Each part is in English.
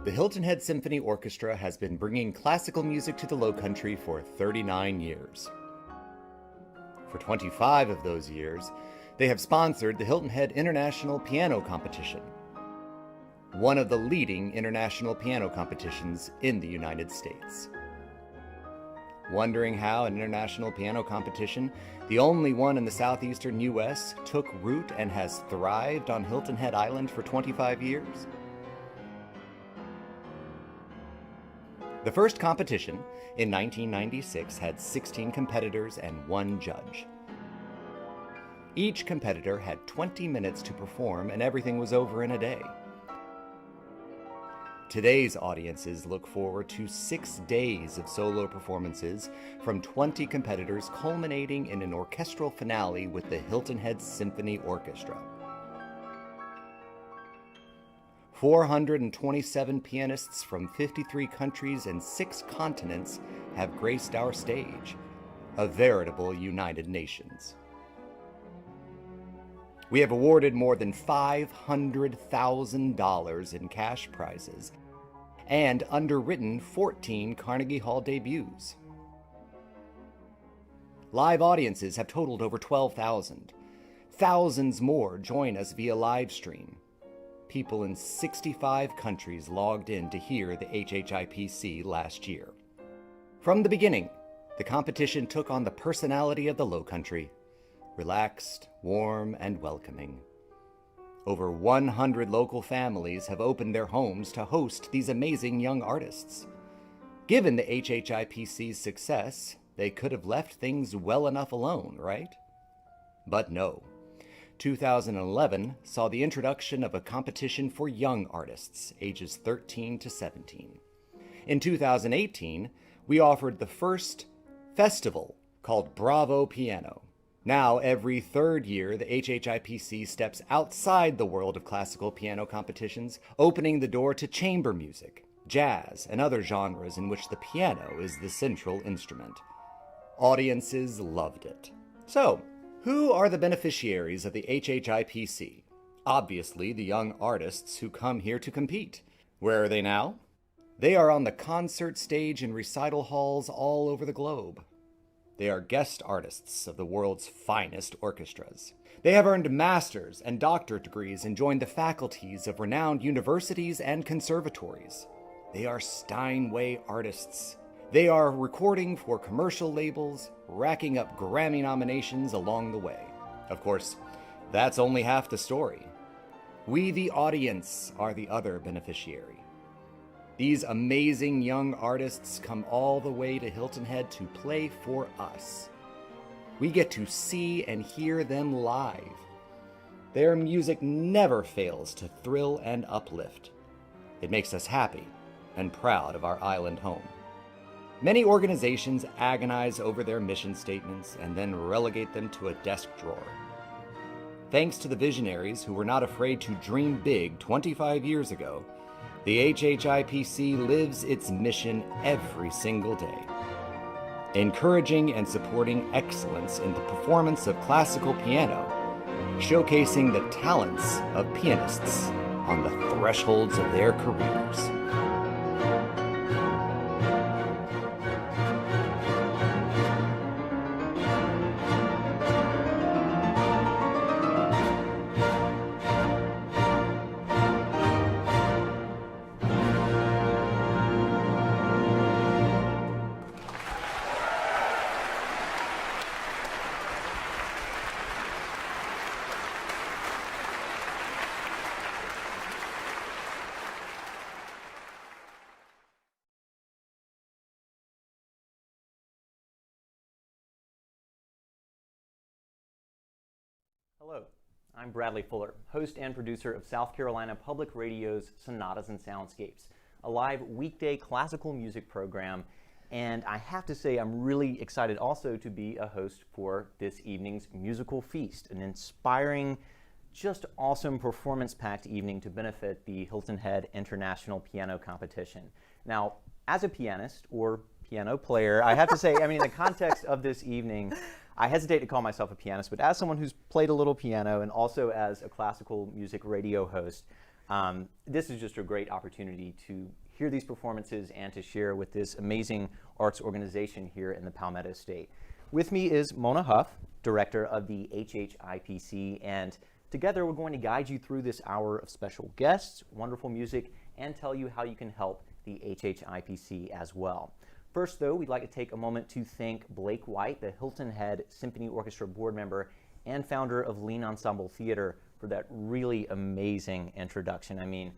The Hilton Head Symphony Orchestra has been bringing classical music to the Lowcountry for 39 years. For 25 of those years, they have sponsored the Hilton Head International Piano Competition, one of the leading international piano competitions in the United States. Wondering how an international piano competition, the only one in the southeastern U.S., took root and has thrived on Hilton Head Island for 25 years? The first competition, in 1996, had 16 competitors and 1 judge. Each competitor had 20 minutes to perform, and everything was over in a day. Today's audiences look forward to 6 days of solo performances from 20 competitors, culminating in an orchestral finale with the Hilton Head Symphony Orchestra. 427 pianists from 53 countries and 6 continents have graced our stage, a veritable United Nations. We have awarded more than $500,000 in cash prizes and underwritten 14 Carnegie Hall debuts. Live audiences have totaled over 12,000. Thousands more join us via live stream. People in 65 countries logged in to hear the HHIPC last year. From the beginning, the competition took on the personality of the Lowcountry, relaxed, warm, and welcoming. Over 100 local families have opened their homes to host these amazing young artists. Given the HHIPC's success, they could have left things well enough alone, right? But no. 2011 saw the introduction of a competition for young artists, ages 13 to 17. In 2018, we offered the first festival called Bravo Piano. Now, every 3rd year, the HHIPC steps outside the world of classical piano competitions, opening the door to chamber music, jazz, and other genres in which the piano is the central instrument. Audiences loved it. So, who are the beneficiaries of the HHIPC? Obviously, the young artists who come here to compete. Where are they now? They are on the concert stage in recital halls all over the globe. They are guest artists of the world's finest orchestras. They have earned master's and doctorate degrees and joined the faculties of renowned universities and conservatories. They are Steinway artists. They are recording for commercial labels, racking up Grammy nominations along the way. Of course, that's only half the story. We, the audience, are the other beneficiary. These amazing young artists come all the way to Hilton Head to play for us. We get to see and hear them live. Their music never fails to thrill and uplift. It makes us happy and proud of our island home. Many organizations agonize over their mission statements and then relegate them to a desk drawer. Thanks to the visionaries who were not afraid to dream big 25 years ago, the HHIPC lives its mission every single day, encouraging and supporting excellence in the performance of classical piano, showcasing the talents of pianists on the thresholds of their careers. Hello, I'm Bradley Fuller, host and producer of South Carolina Public Radio's Sonatas and Soundscapes, a live weekday classical music program. And I have to say, I'm really excited also to be a host for this evening's musical feast, an inspiring, just awesome performance-packed evening to benefit the Hilton Head International Piano Competition. Now, as a pianist or piano player, I have to say, I mean, in the context of this evening, I hesitate to call myself a pianist, but as someone who's played a little piano and also as a classical music radio host, This is just a great opportunity to hear these performances and to share with this amazing arts organization here in the Palmetto State. With me is Mona Huff, director of the HHIPC, and together we're going to guide you through this hour of special guests, wonderful music, and tell you how you can help the HHIPC as well. First, though, we'd like to take a moment to thank Blake White, the Hilton Head Symphony Orchestra board member and founder of Lean Ensemble Theater, for that really amazing introduction. I mean,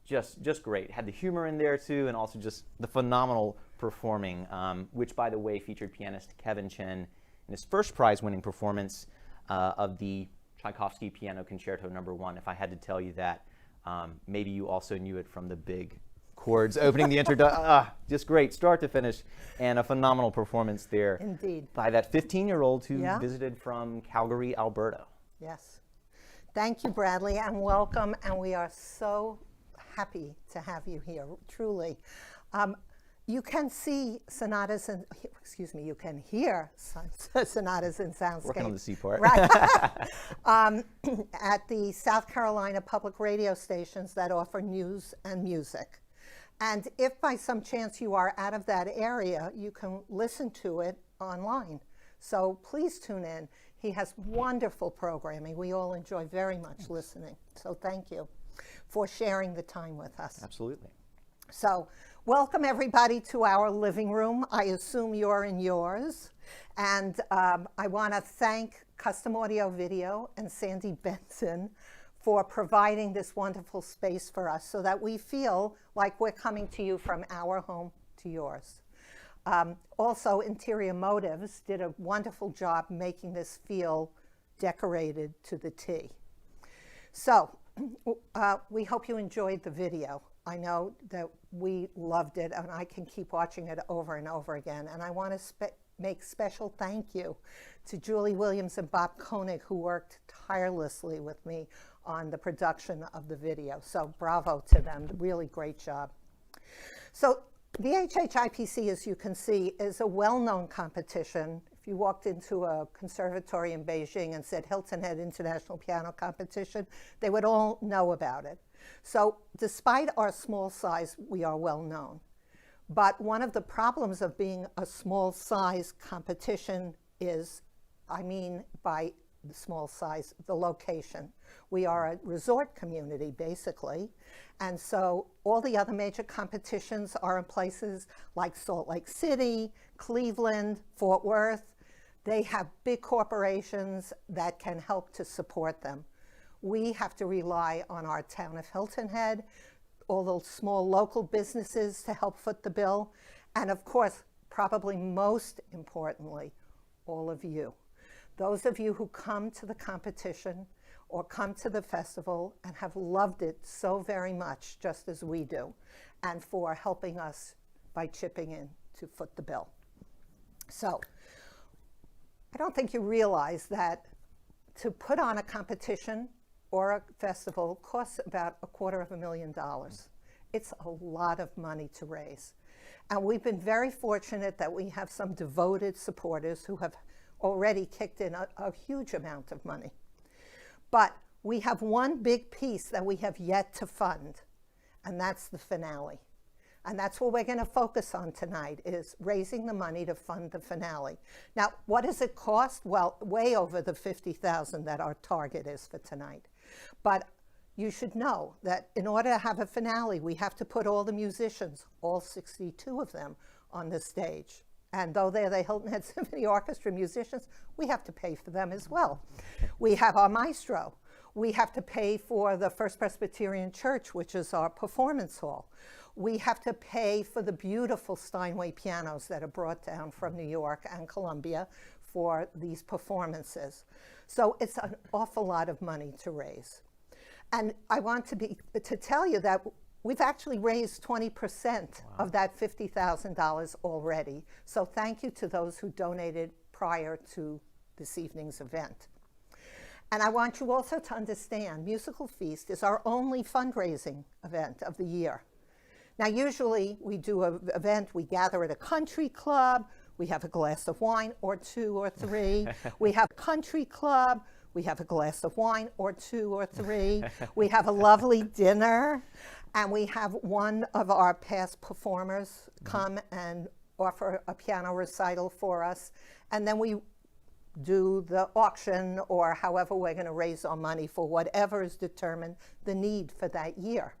just great. Had the humor in there too, and also just the phenomenal performing, which, by the way, featured pianist Kevin Chen in his first prize-winning performance of the Tchaikovsky Piano Concerto No. 1. If I had to tell you that, maybe you also knew it from the big chords opening the introduction. Just great, start to finish, and a phenomenal performance there. Indeed. By that 15-year-old who visited from Calgary, Alberta. Yes. Thank you, Bradley, and welcome. And we are so happy to have you here, truly. You can see sonatas and, you can hear sonatas and soundscape. Working on the C part. Right. At the South Carolina public radio stations that offer news and music. And if by some chance you are out of that area, you can listen to it online. So please tune in. He has wonderful programming. We all enjoy very much listening. So thank you for sharing the time with us. Absolutely. So welcome everybody to our living room. I assume you're in yours. And I want to thank Custom Audio Video and Sandy Benson for providing this wonderful space for us so that we feel like we're coming to you from our home to yours. Also, Interior Motives did a wonderful job making this feel decorated to the T. So we hope you enjoyed the video. I know that we loved it, and I can keep watching it over and over again. And I want to make special thank you to Julie Williams and Bob Koenig, who worked tirelessly with me on the production of the video. So bravo to them, really great job. So the HHIPC, as you can see, is a well-known competition. If you walked into a conservatory in Beijing and said Hilton Head International Piano Competition, they would all know about it. So despite our small size, we are well known. But one of the problems of being a small size competition is, I mean by the small size, the location. We are a resort community, basically. And so all the other major competitions are in places like Salt Lake City, Cleveland, Fort Worth. They have big corporations that can help to support them. We have to rely on our town of Hilton Head, all those small local businesses to help foot the bill, and of course, probably most importantly, all of you. Those of you who come to the competition or come to the festival and have loved it so very much, just as we do, and for helping us by chipping in to foot the bill. So, I don't think you realize that to put on a competition or a festival costs about $250,000. It's a lot of money to raise. And we've been very fortunate that we have some devoted supporters who have already kicked in a huge amount of money. But we have one big piece that we have yet to fund, and that's the finale. And that's what we're going to focus on tonight, is raising the money to fund the finale. Now, what does it cost? Well, way over the $50,000 that our target is for tonight. But you should know that in order to have a finale, we have to put all the musicians, all 62 of them, on the stage. And though they're the Hilton Head Symphony Orchestra musicians, we have to pay for them as well. We have our maestro. We have to pay for the First Presbyterian Church, which is our performance hall. We have to pay for the beautiful Steinway pianos that are brought down from New York and Columbia for these performances. So it's an awful lot of money to raise. And I want to tell you that we've actually raised 20% of that $50,000 already. So thank you to those who donated prior to this evening's event. And I want you also to understand, Musical Feast is our only fundraising event of the year. Now, usually we do an event, we gather at a country club, we have a glass of wine or two or three. We have a country club, We have a glass of wine or 2 or 3. We have a lovely dinner, and we have one of our past performers come and offer a piano recital for us, and then we do the auction or however we're going to raise our money for whatever is determined the need for that year.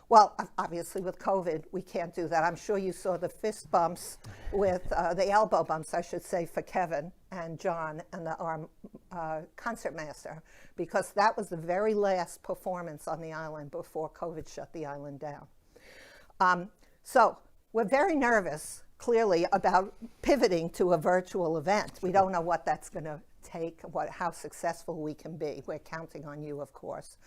Well, obviously with COVID, we can't do that. I'm sure you saw the fist bumps with, the elbow bumps, I should say, for Kevin and John and our concertmaster, because that was the very last performance on the island before COVID shut the island down. So we're very nervous, clearly, about pivoting to a virtual event. We don't know what that's going to take, how successful we can be. We're counting on you, of course.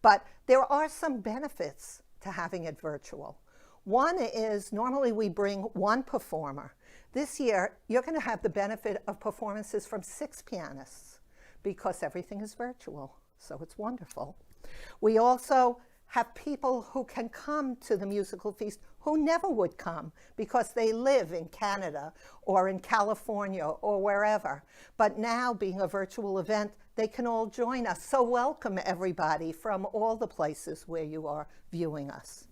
But there are some benefits to having it virtual. One is normally we bring 1 performer. This year, you're going to have the benefit of performances from 6 pianists because everything is virtual, so it's wonderful. We also have people who can come to the musical feast who never would come because they live in Canada or in California or wherever. But now, being a virtual event, they can all join us. So welcome everybody from all the places where you are viewing us.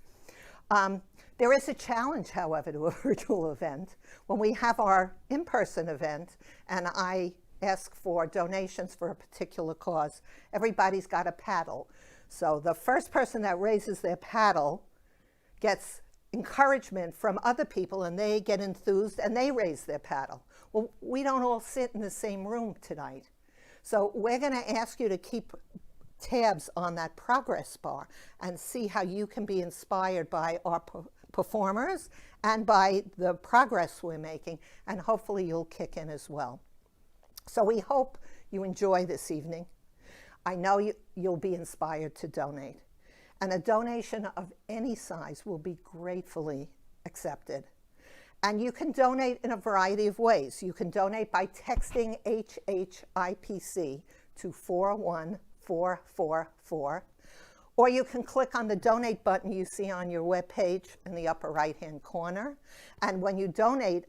There is a challenge, however, to a virtual event. When we have our in-person event and I ask for donations for a particular cause, everybody's got a paddle. So the first person that raises their paddle gets encouragement from other people, and they get enthused and they raise their paddle. Well, we don't all sit in the same room tonight. So we're going to ask you to keep tabs on that progress bar and see how you can be inspired by our performers and by the progress we're making, and hopefully you'll kick in as well. So we hope you enjoy this evening. I know you'll be inspired to donate, and a donation of any size will be gratefully accepted. And you can donate in a variety of ways. You can donate by texting HHIPC to 41444, or you can click on the donate button you see on your webpage in the upper right-hand corner. And when you donate,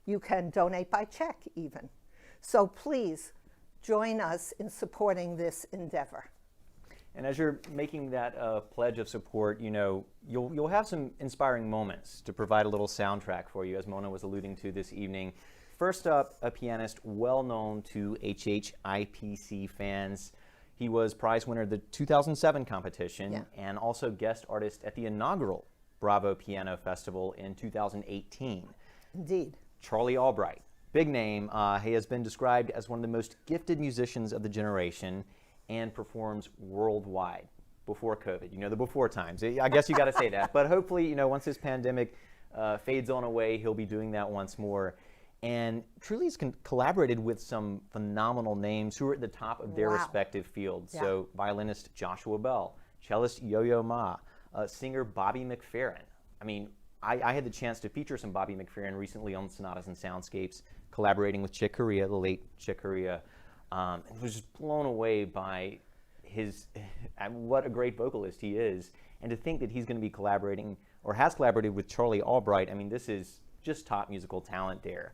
you can donate by check even. So please join us in supporting this endeavor. And as you're making that pledge of support, you know, you'll have some inspiring moments to provide a little soundtrack for you, as Mona was alluding to this evening. First up, a pianist well known to HHIPC fans. He was prize winner of the 2007 competition and also guest artist at the inaugural Bravo Piano Festival in 2018. Indeed. Charlie Albright, big name. He has been described as one of the most gifted musicians of the generation and performs worldwide before COVID. You know, the before times. I guess you got to say that. But hopefully, you know, once this pandemic fades on away, he'll be doing that once more. And truly has collaborated with some phenomenal names who are at the top of their respective fields. Yeah. So violinist Joshua Bell, cellist Yo-Yo Ma, singer Bobby McFerrin. I mean, I had the chance to feature some Bobby McFerrin recently on Sonatas and Soundscapes, collaborating with Chick Corea, the late Chick Corea. And was just blown away by his, what a great vocalist he is. And to think that he's going to be collaborating, or has collaborated with Charlie Albright, I mean, this is just top musical talent there.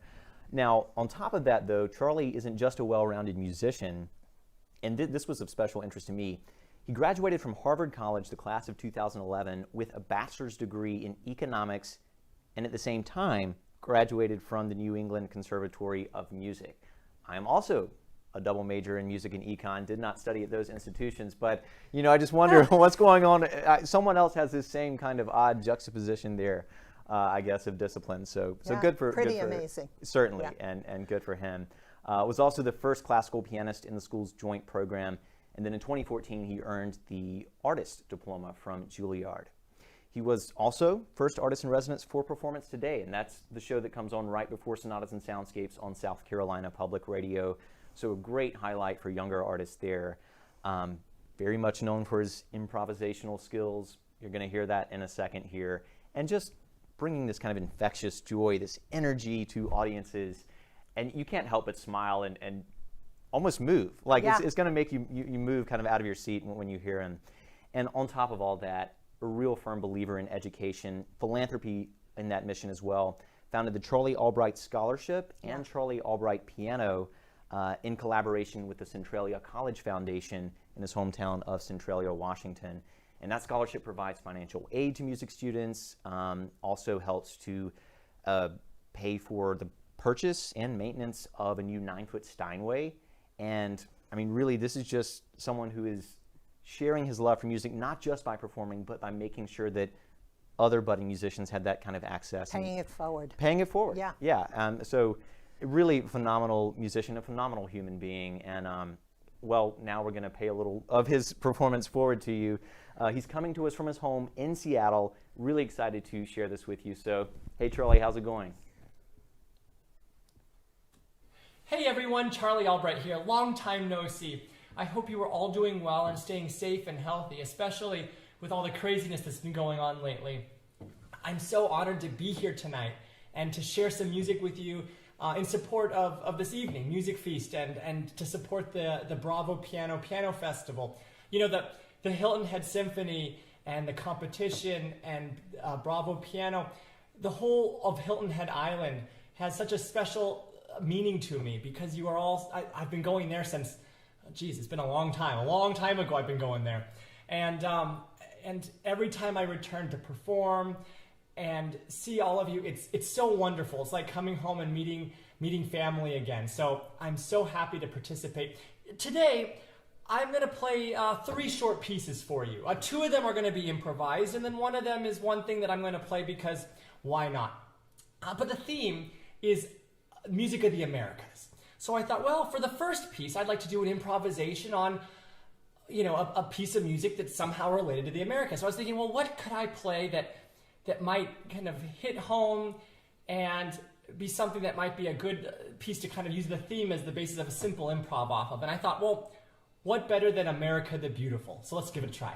Now, on top of that, though, Charlie isn't just a well-rounded musician, and this was of special interest to me. He graduated from Harvard College, the class of 2011, with a bachelor's degree in economics, and at the same time, graduated from the New England Conservatory of Music. I am also a double major in music and econ, did not study at those institutions, but you know, I just wonder what's going on. Someone else has this same kind of odd juxtaposition there, I guess, of discipline. So good for pretty amazing. Certainly, and good for him. Was also the first classical pianist in the school's joint program, and then in 2014 he earned the artist diploma from Juilliard. He was also first artist in residence for Performance Today, and that's the show that comes on right before Sonatas and Soundscapes on South Carolina Public Radio. So a great highlight for younger artists there. Very much known for his improvisational skills. You're going to hear that in a second here. And just bringing this kind of infectious joy, this energy to audiences. And you can't help but smile and almost move. Like it's going to make you move kind of out of your seat when you hear him. And on top of all that, a real firm believer in education, philanthropy in that mission as well. Founded the Charlie Albright Scholarship and Charlie Albright Piano. in collaboration with the Centralia College Foundation in his hometown of Centralia, Washington. And that scholarship provides financial aid to music students, also helps to pay for the purchase and maintenance of a new 9-foot Steinway. And I mean, really, this is just someone who is sharing his love for music, not just by performing, but by making sure that other budding musicians had that kind of access. Paying it forward. Paying it forward. Yeah. Yeah. So really phenomenal musician, a phenomenal human being. And well, now we're going to pay a little of his performance forward to you. He's coming to us from his home in Seattle. Really excited to share this with you. So, hey, Charlie, how's it going? Hey everyone, Charlie Albright here. Long time no see. I hope you are all doing well and staying safe and healthy, especially with all the craziness that's been going on lately. I'm so honored to be here tonight and to share some music with you in support of this evening, Music Feast, and to support the Bravo Piano Festival. You know, the Hilton Head Symphony and the competition and Bravo Piano, the whole of Hilton Head Island has such a special meaning to me because you are all, I've been going there since, geez, it's been a long time ago I've been going there. And every time I return to perform and see all of you, it's so wonderful. It's like coming home and meeting family again. So I'm so happy to participate. Today, I'm going to play 3 short pieces for you. 2 of them are going to be improvised, and then one of them is one thing that I'm going to play because why not? But the theme is music of the Americas. So I thought, well, for the first piece, I'd like to do an improvisation on, you know, a piece of music that's somehow related to the Americas. So I was thinking, well, what could I play that might kind of hit home and be something that might be a good piece to kind of use the theme as the basis of a simple improv off of. And I thought, well, what better than America the Beautiful? So let's give it a try.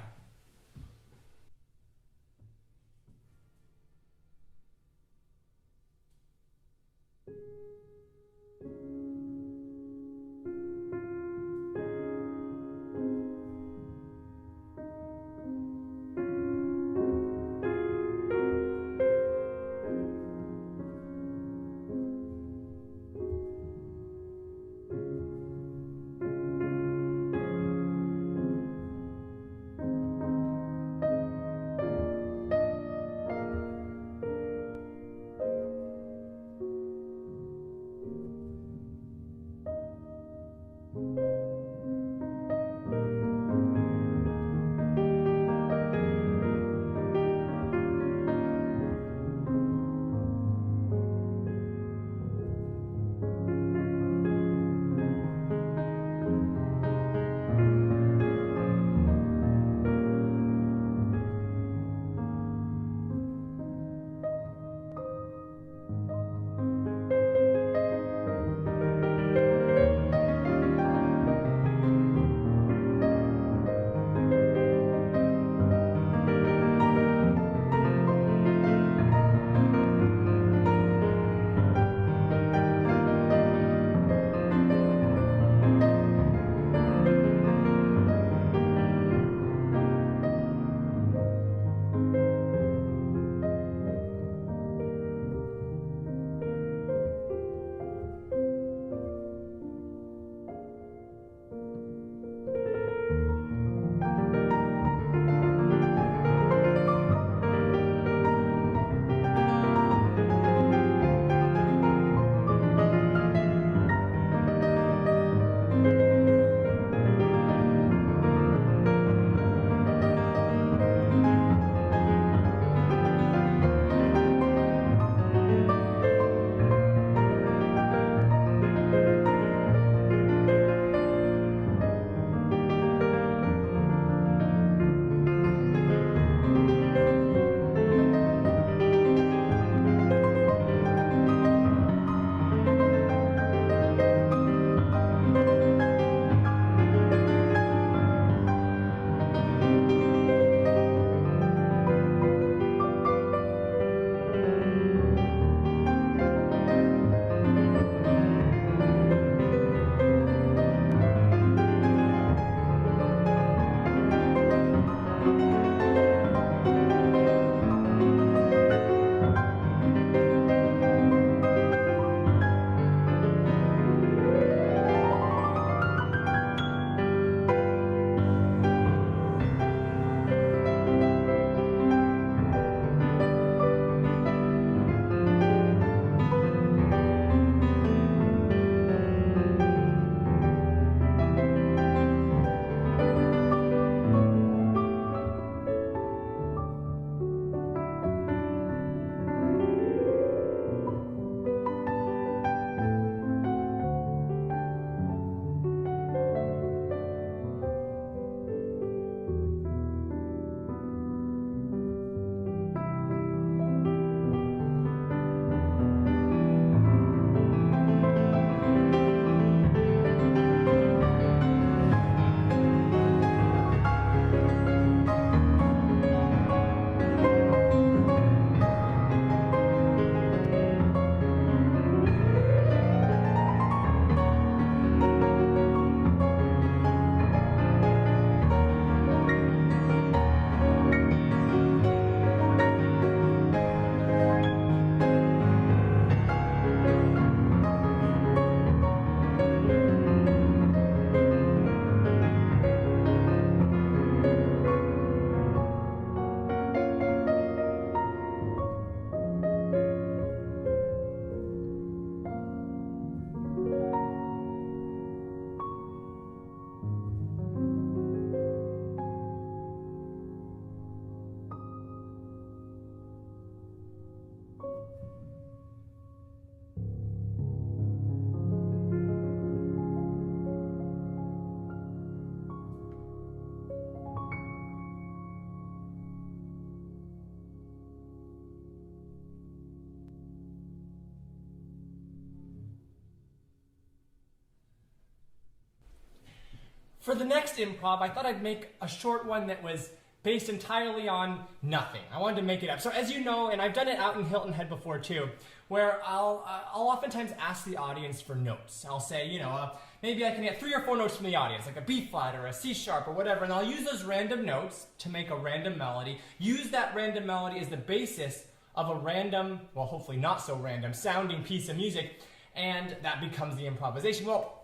For the next improv, I thought I'd make a short one that was based entirely on nothing. I wanted to make it up. So as you know, and I've done it out in Hilton Head before too, where I'll oftentimes ask the audience for notes. I'll say, you know, maybe I can get 3 or 4 notes from the audience, like a B flat or a C sharp or whatever, and I'll use those random notes to make a random melody, use that random melody as the basis of a random, well, hopefully not so random, sounding piece of music, and that becomes the improvisation. Well,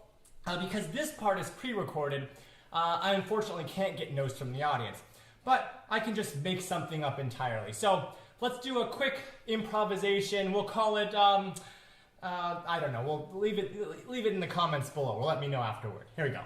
because this part is pre-recorded, I unfortunately can't get notes from the audience, but I can just make something up entirely. So let's do a quick improvisation. We'll call it, I don't know, we'll leave it in the comments below. Well, let me know afterward. Here we go.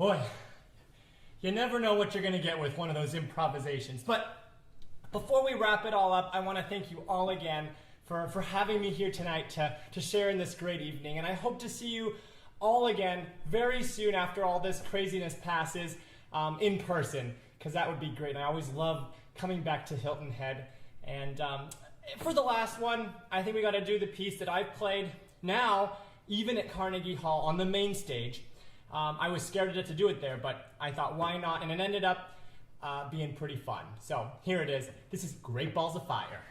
Boy, you never know what you're going to get with one of those improvisations. But before we wrap it all up, I want to thank you all again for having me here tonight to share in this great evening. And I hope to see you all again very soon after all this craziness passes in person, because that would be great. And I always love coming back to Hilton Head. And for the last one, I think we got to do the piece that I've played now, even at Carnegie Hall on the main stage. I was scared to do it there, but I thought, why not? And it ended up being pretty fun. So here it is. This is Great Balls of Fire.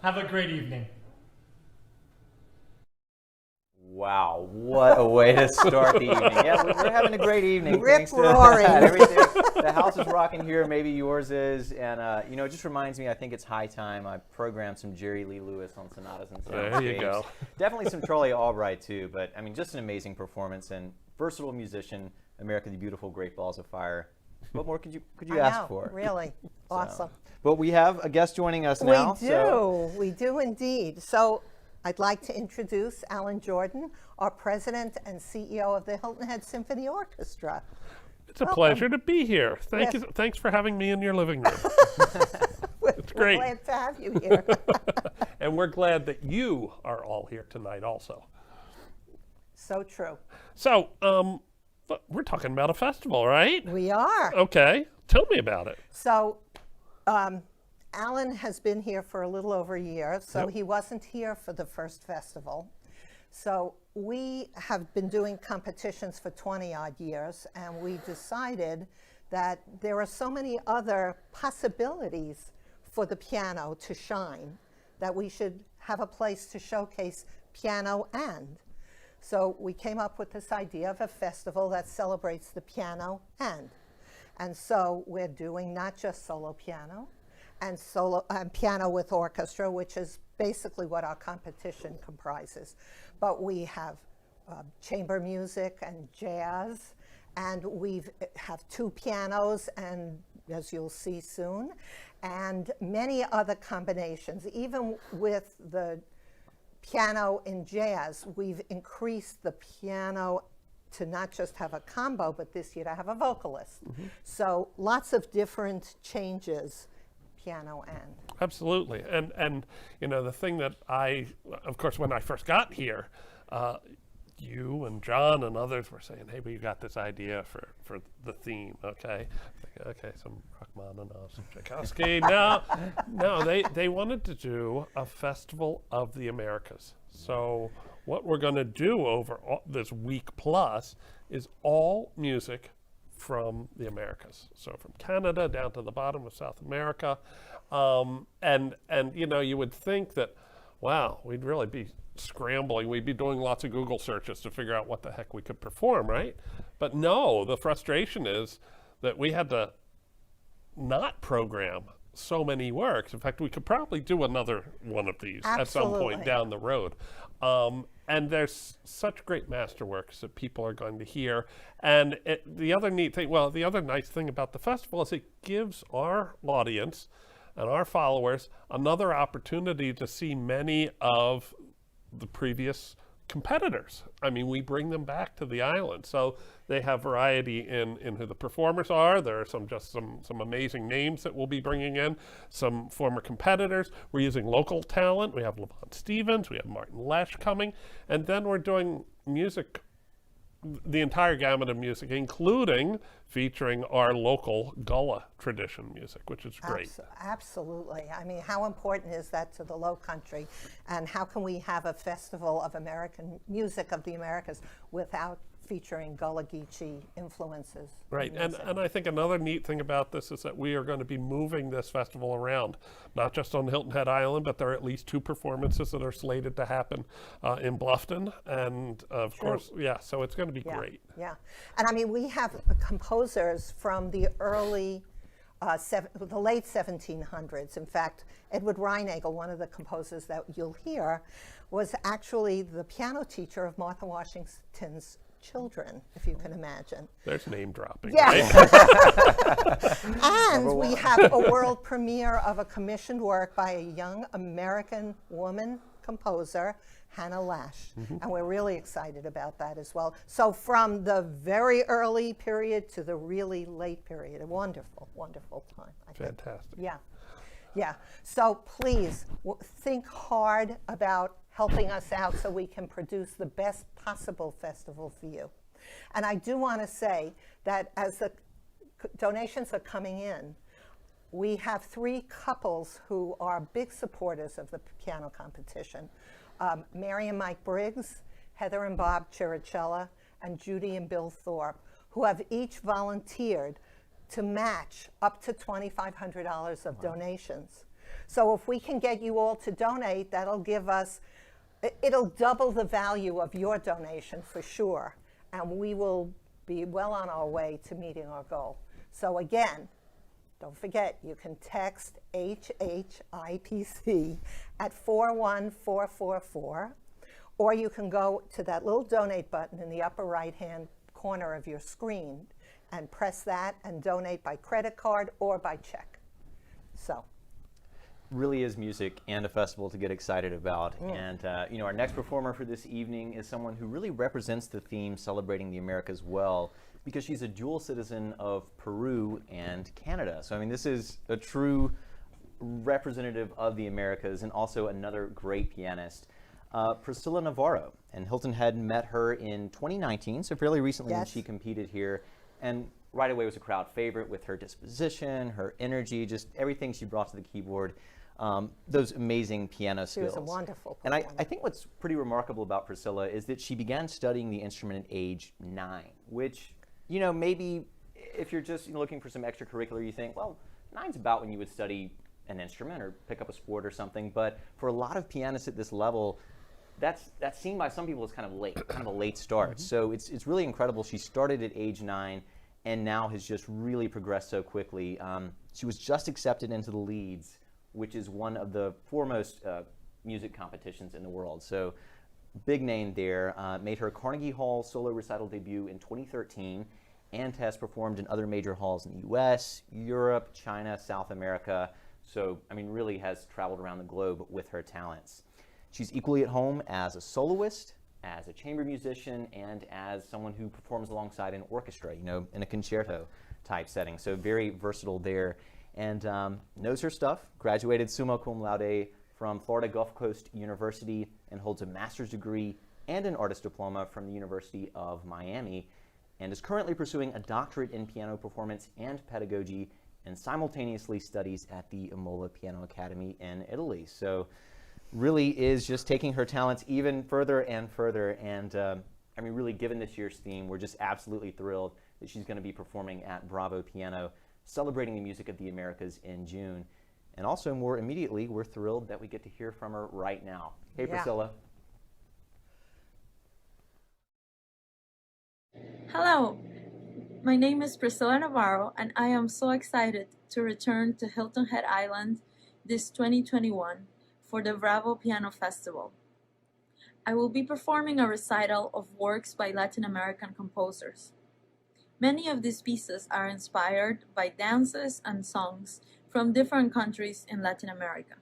Have a great evening. Wow, what a way to start the evening. Yeah, we're having a great evening. Thanks Rip-roaring. to everything. The house is rocking here, maybe yours is. And, it just reminds me, I think it's high time I programmed some Jerry Lee Lewis on Sonatas and Soundscapes. There you go. Definitely some Charlie Albright, too. But, just an amazing performance and versatile musician, America the Beautiful, Great Balls of Fire. What more could you ask for? Really. Awesome. But we have a guest joining us now. We do indeed. So I'd like to introduce Alan Jordan, our president and CEO of the Hilton Head Symphony Orchestra. It's a pleasure to be here. Thanks for having me in your living room. It's great. We're glad to have you here. And we're glad that you are all here tonight also. So true. So, we're talking about a festival, right? We are. Okay. Tell me about it. So Alan has been here for a little over a year, so he wasn't here for the first festival. So we have been doing competitions for 20-odd years, and we decided that there are so many other possibilities for the piano to shine that we should have a place to showcase piano and. So we came up with this idea of a festival that celebrates the piano and. And so we're doing not just solo piano and piano with orchestra, which is basically what our competition comprises. But we have chamber music and jazz, and we have 2 pianos, and as you'll see soon, and many other combinations. Even with the piano in jazz, we've increased the piano to not just have a combo, but this year to have a vocalist. Mm-hmm. So lots of different changes, piano and. Absolutely. And the thing that of course, when I first got here, you and John and others were saying, hey, we got this idea for the theme, okay? Okay, some Rachmaninoff, some Tchaikovsky. No, they wanted to do a festival of the Americas. So what we're going to do over this week plus is all music from the Americas. So from Canada down to the bottom of South America. And you would think that, wow, we'd really be scrambling. We'd be doing lots of Google searches to figure out what the heck we could perform, right? But no, the frustration is that we had to not program so many works. In fact, we could probably do another one of these at some point down the road. And there's such great masterworks that people are going to hear. And the other nice thing about the festival is it gives our audience and our followers another opportunity to see many of the previous competitors. I mean, we bring them back to the island, so they have variety in who the performers are. There are some amazing names that we'll be bringing in, some former competitors. We're using local talent. We have Levon Stevens, we have Martin Lesh coming, and then we're doing music, the entire gamut of music, including featuring our local Gullah tradition music, which is great. Absolutely. I mean, how important is that to the Low Country? And how can we have a festival of American music of the Americas without featuring Gullah Geechee influences? Right, and I think another neat thing about this is that we are going to be moving this festival around, not just on Hilton Head Island, but there are at least 2 performances that are slated to happen in Bluffton, and of course, yeah, so it's going to be great. Yeah, and I mean, we have composers from the early, the late 1700s. In fact, Edward Reinagel, one of the composers that you'll hear, was actually the piano teacher of Martha Washington's children, if you can imagine. There's name dropping. Yeah. Right? And we have a world premiere of a commissioned work by a young American woman composer, Hannah Lash. And we're really excited about that as well. So from the very early period to the really late period, a wonderful, wonderful time, I think. Fantastic. Yeah. Yeah. So please think hard about helping us out so we can produce the best possible festival for you. And I do want to say that as the donations are coming in, we have 3 couples who are big supporters of the piano competition. Mary and Mike Briggs, Heather and Bob Chiricella, and Judy and Bill Thorpe, who have each volunteered to match up to $2,500 of donations. So if we can get you all to donate, that'll give us, it'll double the value of your donation for sure, and we will be well on our way to meeting our goal. So again, don't forget, you can text HHIPC at 41444, or you can go to that little donate button in the upper right-hand corner of your screen and press that and donate by credit card or by check. So. Really is music and a festival to get excited about. And you know, our next performer for this evening is someone who really represents the theme celebrating the Americas well, because she's a dual citizen of Peru and Canada. So I mean, this is a true representative of the Americas, and also another great pianist, Priscilla Navarro. And Hilton Head met her in 2019, so fairly recently when she competed here, and right away was a crowd favorite with her disposition, her energy, just everything she brought to the keyboard. Those amazing piano skills. She was a wonderful And I think what's pretty remarkable about Priscilla is that she began studying the instrument at age 9, which, you know, maybe if you're just looking for some extracurricular, you think, well, 9's about when you would study an instrument or pick up a sport or something. But for a lot of pianists at this level, that's seen by some people as kind of late, kind of a late start. So it's really incredible. She started at age 9 and now has just really progressed so quickly. She was just accepted into the Leeds, which is one of the foremost music competitions in the world. So big name there. Made her Carnegie Hall solo recital debut in 2013 and has performed in other major halls in the US, Europe, China, South America. So, I mean, really has traveled around the globe with her talents. She's equally at home as a soloist, as a chamber musician, and as someone who performs alongside an orchestra, you know, in a concerto type setting. So very versatile there. And knows her stuff, graduated summa cum laude from Florida Gulf Coast University, and holds a master's degree and an artist diploma from the University of Miami, and is currently pursuing a doctorate in piano performance and pedagogy, and simultaneously studies at the Imola Piano Academy in Italy. So really is just taking her talents even further and further. And I mean, really, given this year's theme, we're just absolutely thrilled that she's going to be performing at Bravo Piano, celebrating the music of the Americas in June. And also, more immediately, we're thrilled that we get to hear from her right now. Hey, Priscilla. Hello, my name is Priscilla Navarro, and I am so excited to return to Hilton Head Island this 2021 for the Bravo Piano Festival. I will be performing a recital of works by Latin American composers. Many of these pieces are inspired by dances and songs from different countries in Latin America.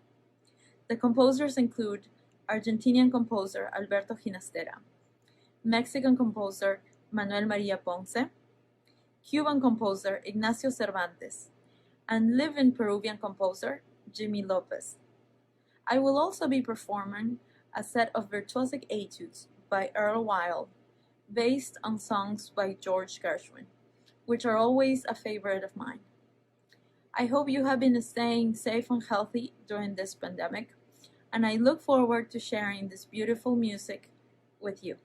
The composers include Argentinian composer Alberto Ginastera, Mexican composer Manuel Maria Ponce, Cuban composer Ignacio Cervantes, and live-in Peruvian composer Jimmy Lopez. I will also be performing a set of virtuosic etudes by Earl Wild, based on songs by George Gershwin, which are always a favorite of mine. I hope you have been staying safe and healthy during this pandemic, and I look forward to sharing this beautiful music with you.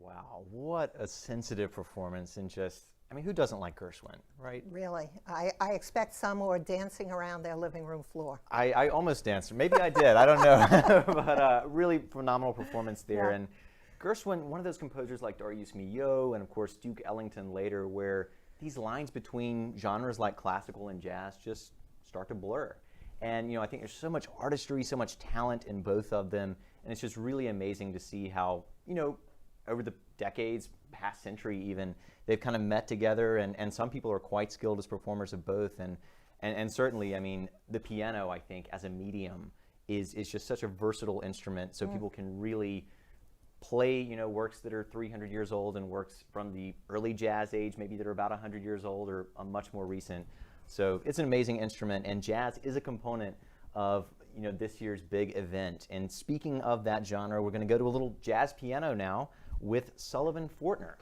Wow, what a sensitive performance, and just, I mean, who doesn't like Gershwin, right? Really. I expect some were dancing around their living room floor. I almost danced. Maybe I did. I don't know. But really phenomenal performance there. Yeah. And Gershwin, one of those composers like Darius Milhaud and, of course, Duke Ellington later, where these lines between genres like classical and jazz just start to blur. And, I think there's so much artistry, so much talent in both of them. And it's just really amazing to see how, over the decades, past century even, they've kind of met together, and some people are quite skilled as performers of both. And certainly, I mean, the piano, I think, as a medium is just such a versatile instrument, so people can really play, works that are 300 years old and works from the early jazz age, maybe that are about 100 years old or much more recent. So it's an amazing instrument, and jazz is a component of this year's big event. And speaking of that genre, we're going to go to a little jazz piano now with Sullivan Fortner,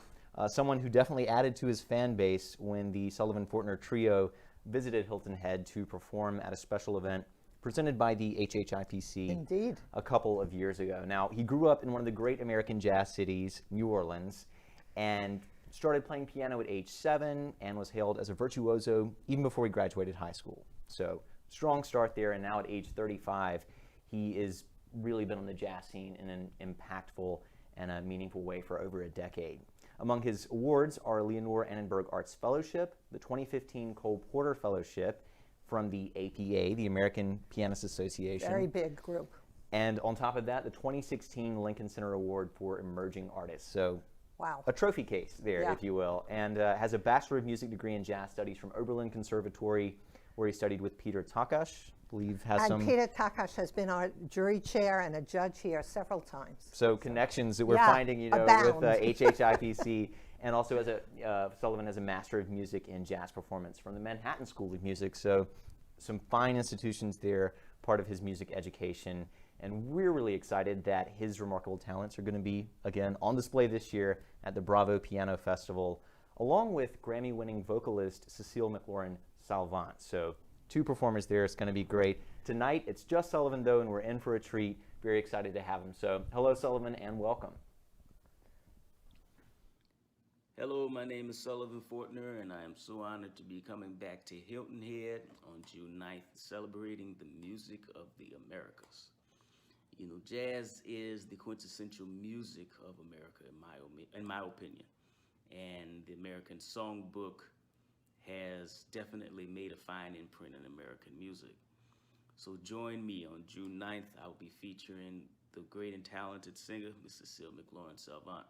someone who definitely added to his fan base when the Sullivan Fortner Trio visited Hilton Head to perform at a special event presented by the HHIPC. Indeed. A couple of years ago. Now, he grew up in one of the great American jazz cities, New Orleans, and started playing piano at age 7 and was hailed as a virtuoso even before he graduated high school. So, strong start there, and now at age 35, he has really been on the jazz scene in an impactful and a meaningful way for over a decade. Among his awards are Leonore Annenberg Arts Fellowship, the 2015 Cole Porter Fellowship from the APA, the American Pianist Association. Very big group. And on top of that, the 2016 Lincoln Center Award for Emerging Artists. So Wow. a trophy case there, Yeah. if you will. And has a Bachelor of Music degree in Jazz Studies from Oberlin Conservatory, where he studied with Peter Takash. I believe has And some... Peter Takash has been our jury chair and a judge here several times. So connections that we're Yeah, finding, you know, abound. with HHIPC, and also as Sullivan has a Master of Music in Jazz Performance from the Manhattan School of Music. So some fine institutions there, part of his music education. And we're really excited that his remarkable talents are going to be, again, on display this year at the Bravo Piano Festival, along with Grammy-winning vocalist Cecile McLaurin Salvant. So 2 performers there. It's going to be great. Tonight, it's just Sullivan, though, and we're in for a treat. Very excited to have him. So hello, Sullivan, and welcome. Hello, my name is Sullivan Fortner, and I am so honored to be coming back to Hilton Head on June 9th, celebrating the music of the Americas. You know, jazz is the quintessential music of America, in my opinion. And the American Songbook has definitely made a fine imprint in American music. So join me on June 9th. I'll be featuring the great and talented singer, Miss Cecile McLaurin Salvant.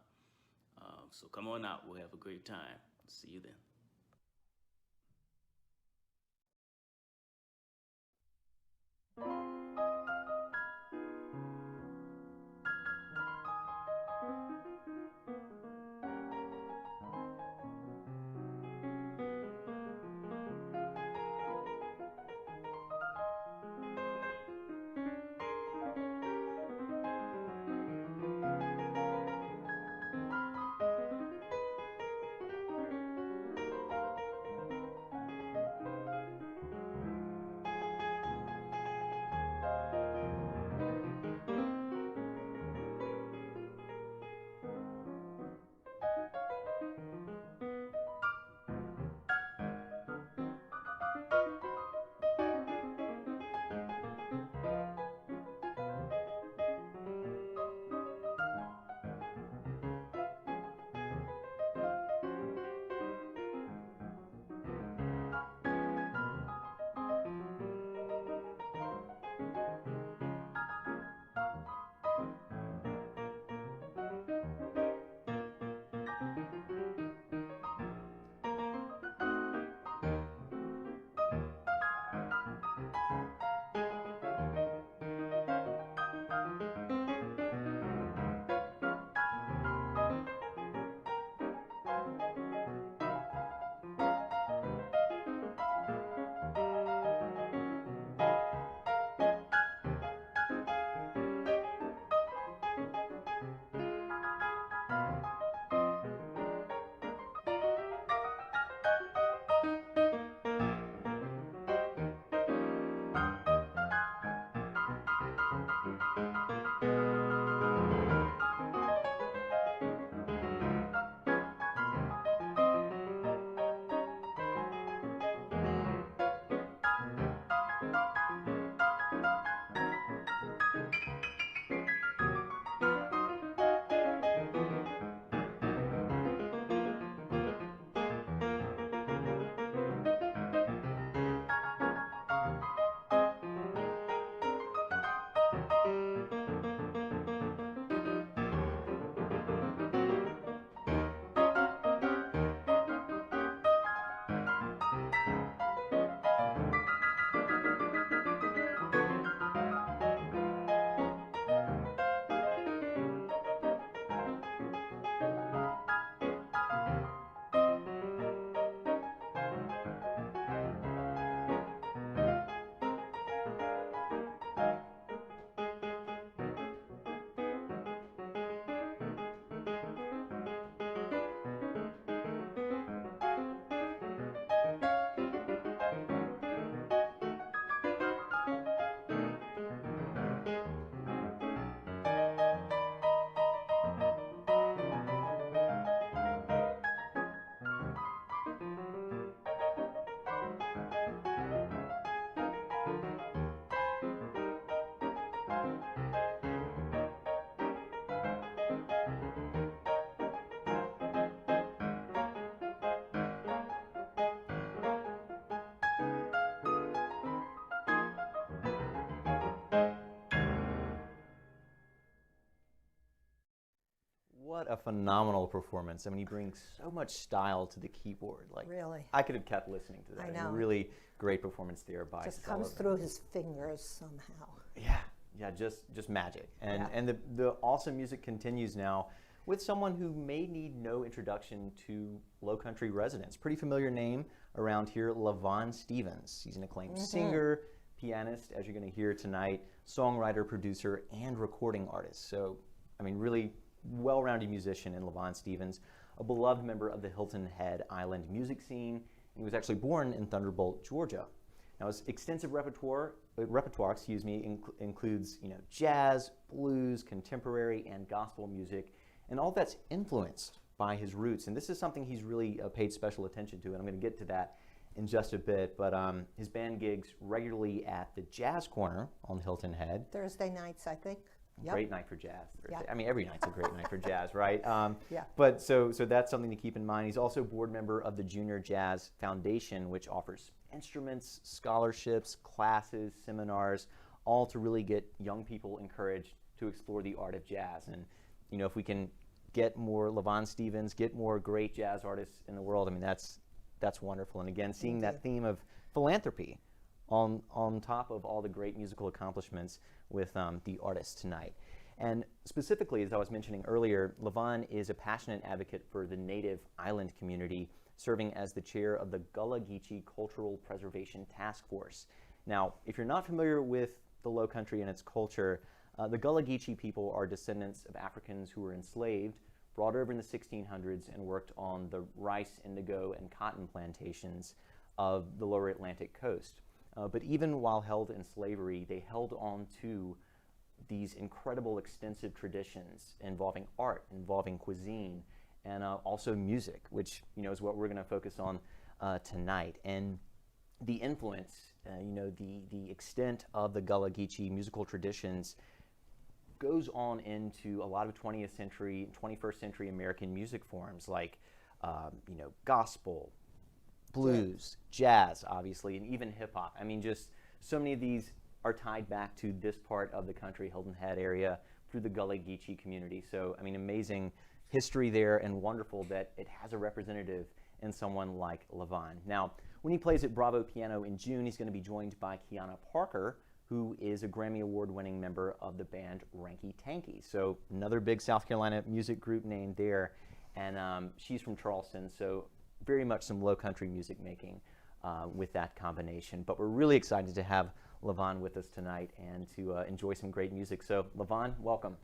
So come on out. We'll have a great time. See you then. What a phenomenal performance. I mean, he brings so much style to the keyboard. Like, Really. I could have kept listening to that. I mean, know. really great performance there by Just Sullivan. comes through his fingers somehow. Yeah, just magic. And the awesome music continues now with someone who may need no introduction to Low Country residents. Pretty familiar name around here, Levon Stevens. He's an acclaimed singer, pianist, as you're going to hear tonight, songwriter, producer, and recording artist. So, I mean, really well-rounded musician in Levon Stevens, a beloved member of the Hilton Head Island music scene. And he was actually born in Thunderbolt, Georgia. Now, his extensive repertoire includes jazz, blues, contemporary, and gospel music, and all that's influenced by his roots. And this is something he's really paid special attention to, and I'm going to get to that in just a bit. But his band gigs regularly at the Jazz Corner on Hilton Head. Thursday nights, I think. Yep. Great night for jazz. Thursday. Yep. I mean, every night's a great night for jazz, right? Yeah. But so that's something to keep in mind. He's also board member of the Junior Jazz Foundation, which offers instruments, scholarships, classes, seminars, all to really get young people encouraged to explore the art of jazz. And if we can get more Levon Stevens, get more great jazz artists in the world, I mean, that's wonderful. And again, seeing that theme of philanthropy on top of all the great musical accomplishments with the artists tonight. And specifically, as I was mentioning earlier, Levon is a passionate advocate for the native island community, serving as the chair of the Gullah Geechee Cultural Preservation Task Force. Now, if you're not familiar with the Low Country and its culture, the Gullah Geechee people are descendants of Africans who were enslaved, brought over in the 1600s, and worked on the rice, indigo, and cotton plantations of the lower Atlantic coast. But even while held in slavery, they held on to these incredible extensive traditions involving art, involving cuisine, and also music, which is what we're going to focus on tonight. And the influence, the extent of the Gullah Geechee musical traditions goes on into a lot of 20th century, 21st century American music forms like, gospel, blues, jazz, obviously, and even hip hop. I mean, just so many of these are tied back to this part of the country, Hilton Head area, through the Gullah Geechee community. So, I mean, amazing history there, and wonderful that it has a representative in someone like Levon. Now, when he plays at Bravo Piano in June, he's going to be joined by Kiana Parker, who is a Grammy Award-winning member of the band Ranky Tanky. So another big South Carolina music group name there, and she's from Charleston, so very much some low country music making with that combination. But we're really excited to have Levon with us tonight and to enjoy some great music. So Levon, welcome.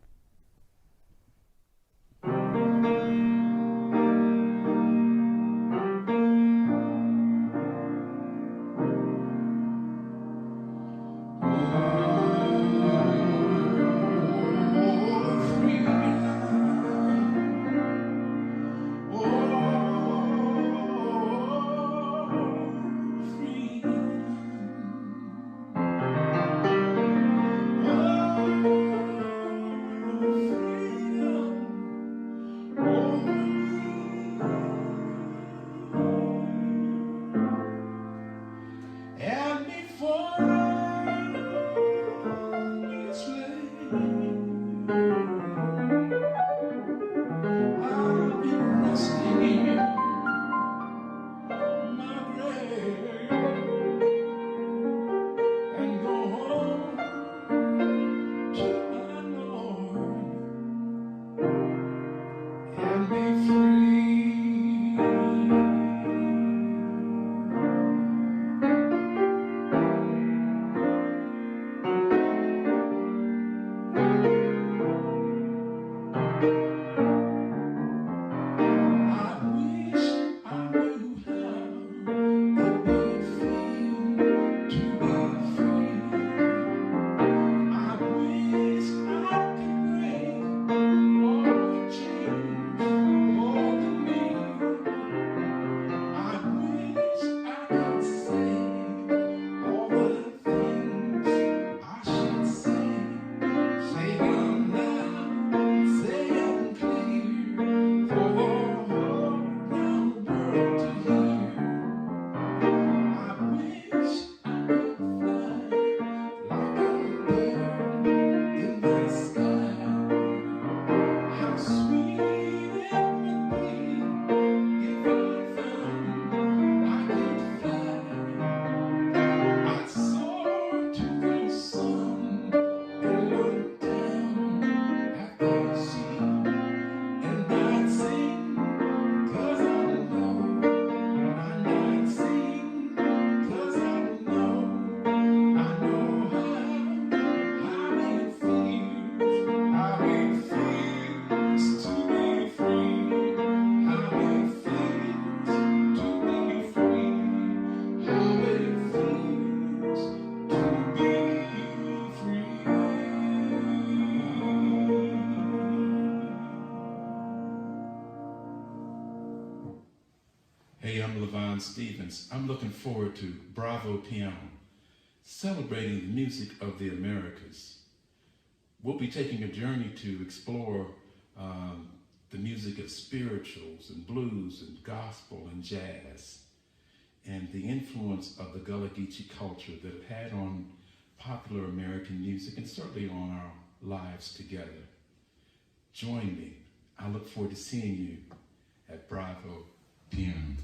Ron Stevens. I'm looking forward to Bravo Piano, celebrating the music of the Americas. We'll be taking a journey to explore the music of spirituals and blues and gospel and jazz, and the influence of the Gullah Geechee culture that it had on popular American music and certainly on our lives together. Join me. I look forward to seeing you at Bravo Piano.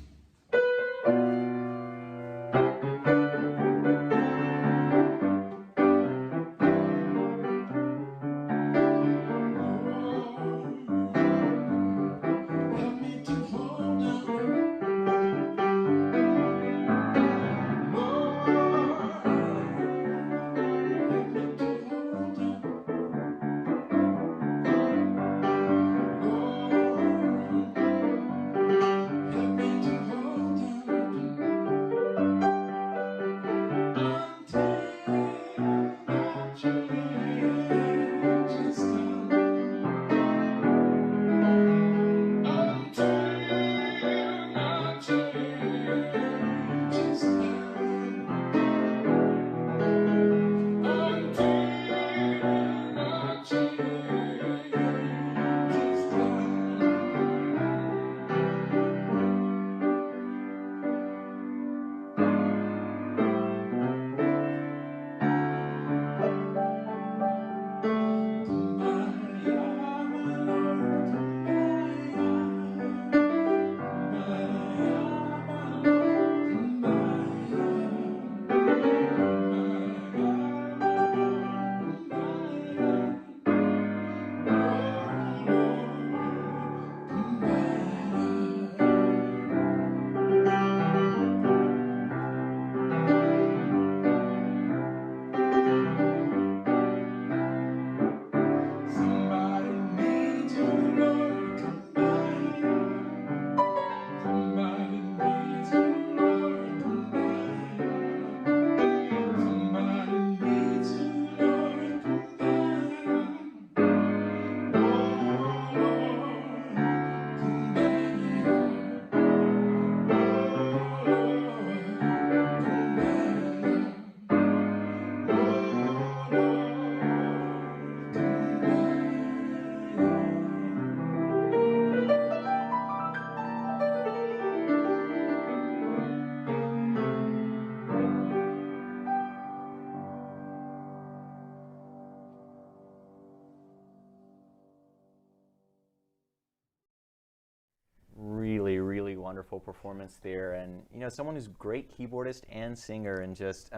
Really wonderful performance there, and someone who's a great keyboardist and singer, and just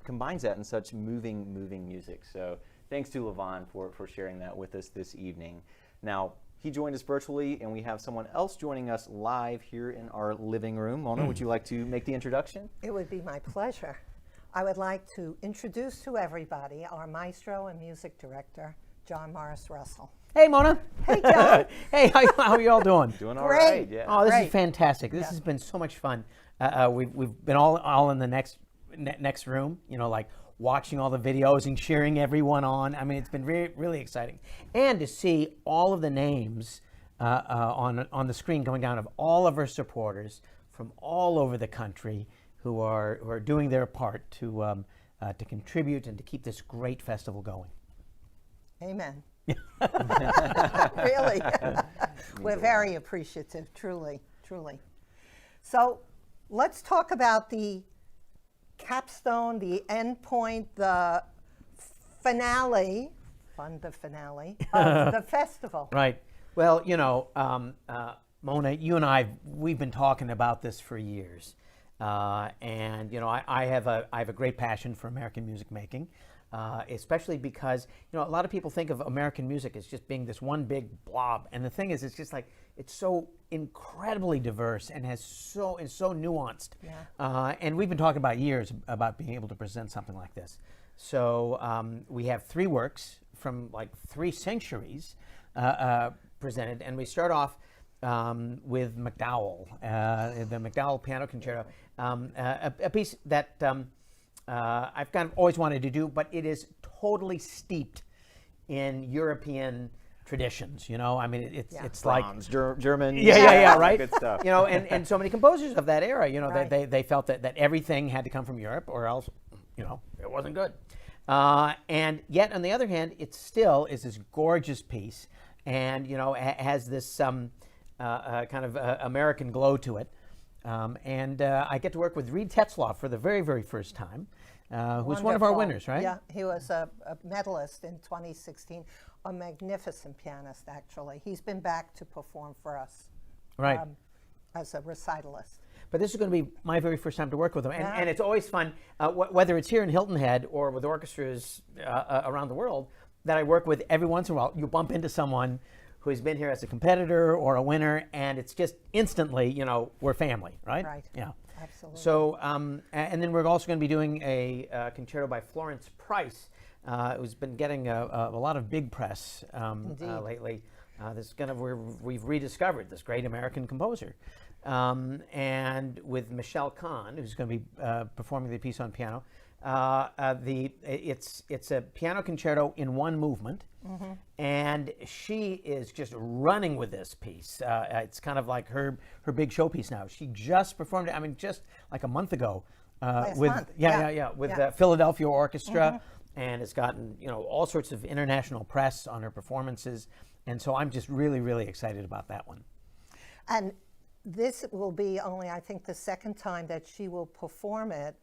combines that in such moving music. So thanks to Levon for sharing that with us this evening. Now, he joined us virtually, and we have someone else joining us live here in our living room. Mona, would you like to make the introduction? It would be my pleasure. I would like to introduce to everybody our maestro and music director, John Morris Russell. Hey, Mona. Hey, John. Hey, how are you all doing? Doing all Great. right, yeah. Oh, this Great. is fantastic. This has been so much fun. We've been all in the next room, like watching all the videos and cheering everyone on. I mean, it's been really exciting. And to see all of the names on the screen going down of all of our supporters from all over the country who are doing their part to contribute and to keep this great festival going. Amen. Really. We're very appreciative, truly. So let's talk about the capstone, the end point, the finale of the festival. Right. Well, Mona, you and we've been talking about this for years. And I have a great passion for American music making. Especially because a lot of people think of American music as just being this one big blob, and the thing is, it's just like it's so incredibly diverse and is so nuanced. Yeah. And we've been talking about years about being able to present something like this. So we have 3 works from like 3 centuries presented, and we start off with MacDowell, the MacDowell Piano Concerto, a piece that. I've kind of always wanted to do, but it is totally steeped in European traditions. You know, I mean, Yeah. it's like Brahms, German. yeah, right. Good stuff. You know, and so many composers of that era, you know, Right. they felt that everything had to come from Europe, or else, you know, it wasn't good. And yet, on the other hand, it still is this gorgeous piece, and you know, has this kind of American glow to it. And I get to work with Reed Tetzlaff for the very, very first time, who's one of our Wonderful. winners, right? Yeah, he was a medalist in 2016, a magnificent pianist, actually. He's been back to perform for us Right. As a recitalist. But this is going to be my very first time to work with him. Yeah. And it's always fun, whether it's here in Hilton Head or with orchestras around the world, that I work with every once in a while. You bump into someone who's been here as a competitor or a winner, and it's just instantly, you know, we're family, right? Right. Yeah. Absolutely. So, and then we're also going to be doing a concerto by Florence Price, who's been getting a lot of big press lately. We've rediscovered this great American composer, and with Michelle Kahn, who's going to be performing the piece on piano. It's a piano concerto in one movement, and she is just running with this piece. It's kind of like her big showpiece now. She just performed it. I mean, just like a month ago, with month. with Yeah. the Philadelphia Orchestra, and it's gotten, you know, all sorts of international press on her performances, and so I'm just really, really excited about that one. And this will be only, I think, the second time that she will perform it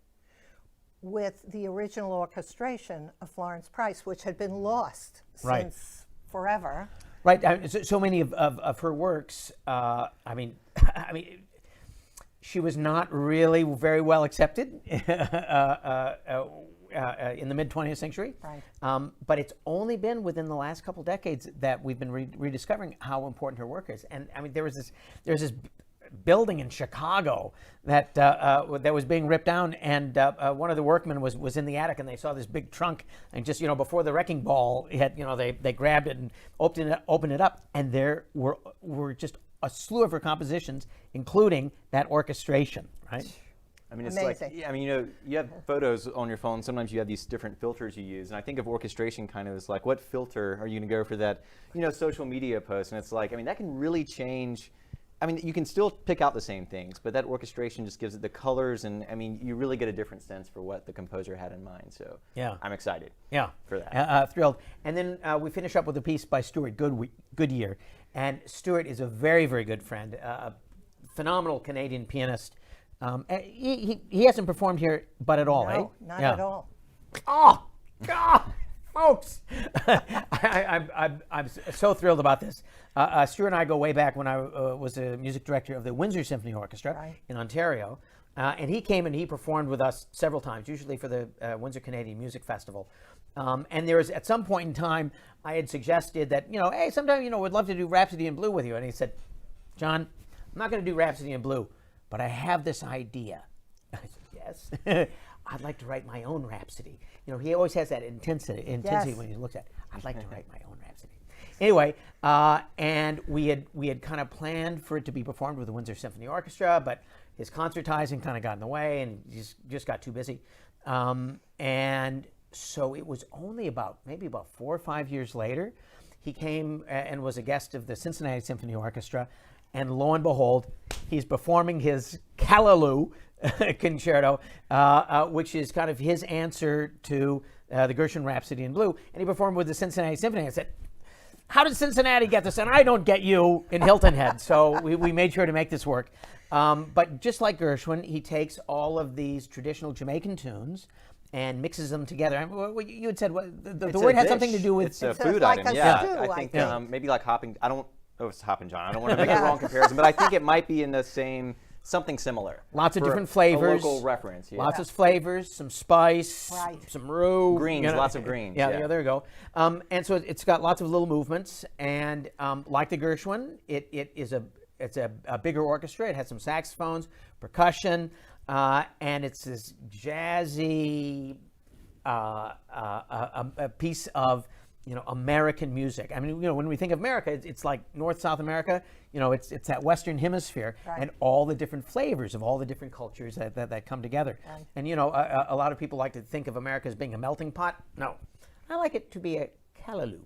with the original orchestration of Florence Price, which had been lost Right. since forever. Right. So many of her works. I mean, she was not really very well accepted in the mid 20th century. Right. But it's only been within the last couple decades that we've been rediscovering how important her work is. And I mean, there's this building in Chicago that was being ripped down, and one of the workmen was in the attic, and they saw this big trunk, and just, you know, before the wrecking ball hit, you know, they grabbed it and opened it up, and there were just a slew of her compositions, including that orchestration, right? I mean, it's Amazing. like, I mean, you know, you have photos on your phone. Sometimes you have these different filters you use. And I think of orchestration kind of as like, what filter are you going to go for that, you know, social media post? And it's like, I mean, that can really change. I mean, you can still pick out the same things, but that orchestration just gives it the colors. And I mean, you really get a different sense for what the composer had in mind. So Yeah. I'm excited for that. Thrilled. And then we finish up with a piece by Stuart Goodyear. And Stuart is a very, very good friend, a phenomenal Canadian pianist. He hasn't performed here, but at all, No, eh? not Yeah. at all. Oh, God, folks. I'm so thrilled about this. Stuart and I go way back when I was a music director of the Windsor Symphony Orchestra Right. in Ontario. And he came and he performed with us several times, usually for the Windsor Canadian Music Festival. And there was, at some point in time, I had suggested that, you know, hey, sometime, you know, we'd love to do Rhapsody in Blue with you. And he said, John, I'm not going to do Rhapsody in Blue, but I have this idea. I said, yes. I'd like to write my own Rhapsody. You know, he always has that intensity Yes. when he looks at it. I'd like to write my own Rhapsody. Anyway, and we had kind of planned for it to be performed with the Windsor Symphony Orchestra, but his concertizing kind of got in the way, and he just got too busy. And so it was only maybe about 4 or 5 years later, he came and was a guest of the Cincinnati Symphony Orchestra, and lo and behold, he's performing his Callaloo concerto, which is kind of his answer to the Gershwin Rhapsody in Blue. And he performed with the Cincinnati Symphony. I said, how did Cincinnati get this? And I don't get you in Hilton Head. So we made sure to make this work. But just like Gershwin, he takes all of these traditional Jamaican tunes and mixes them together. I mean, you had said the word had something to do with... It's a It's food like item, a yeah. stew, I I think think. maybe like hopping, I don't know if it's Hoppin' John. I don't want to make the wrong comparison, but I think it might be in the same, something similar. Lots of for different flavors. A local reference, yeah. Lots of flavors, some spice, Right. some roux. Greens, lots of greens, Yeah, yeah. there you go. And so it's got lots of little movements. And like the Gershwin, it's a bigger orchestra. It has some saxophones, percussion, and it's this jazzy a piece of, you know, American music. I mean, you know, when we think of America, it's like North, South America. You know, it's that Western Hemisphere, Right. and all the different flavors of all the different cultures that come together. Right. And you know, a lot of people like to think of America as being a melting pot. No, I like it to be a callaloo.